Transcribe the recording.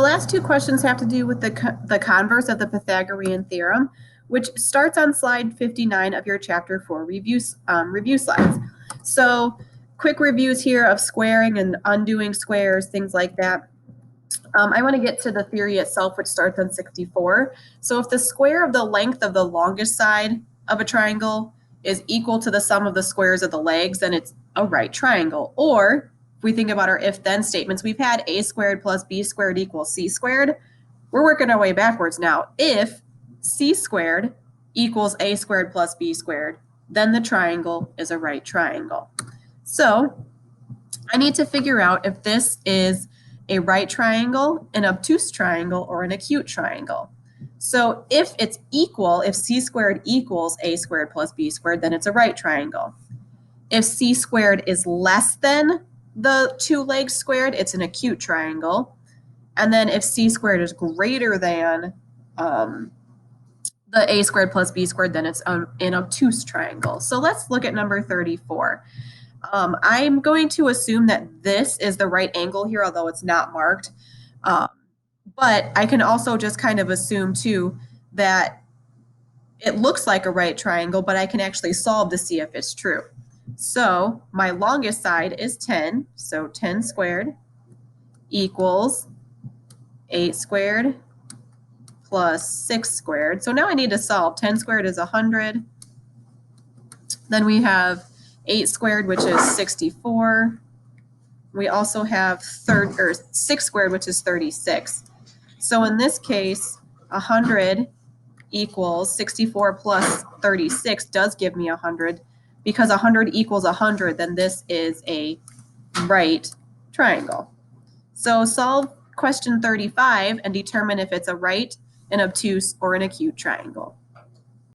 The last two questions have to do with the converse of the Pythagorean theorem, which starts on slide 59 of your chapter 4 review slides. So quick reviews here of squaring and undoing squares, things like that. I want to get to the theory itself, which starts on 64. So if the square of the length of the longest side of a triangle is equal to the sum of the squares of the legs, then it's a right triangle. Or if we think about our if-then statements, we've had a squared plus b squared equals c squared. We're working our way backwards now. If c squared equals a squared plus b squared, then the triangle is a right triangle. So I need to figure out if this is a right triangle, an obtuse triangle, or an acute triangle. So if it's equal, if c squared equals a squared plus b squared, then it's a right triangle. If c squared is less than the two legs squared, it's an acute triangle. And then if c squared is greater than the a squared plus b squared, then it's an obtuse triangle. So let's look at number 34. I'm going to assume that this is the right angle here, although it's not marked. But I can also just kind of assume too that it looks like a right triangle, but I can actually solve to see if it's true. So my longest side is 10, so 10 squared equals 8 squared plus 6 squared. So now I need to solve. 10 squared is 100. Then we have 8 squared, which is 64. We also have 6 squared, which is 36. So in this case, 100 equals 64 plus 36 does give me 100. Because 100 equals 100, then this is a right triangle. So solve question 35 and determine if it's a right, an obtuse, or an acute triangle.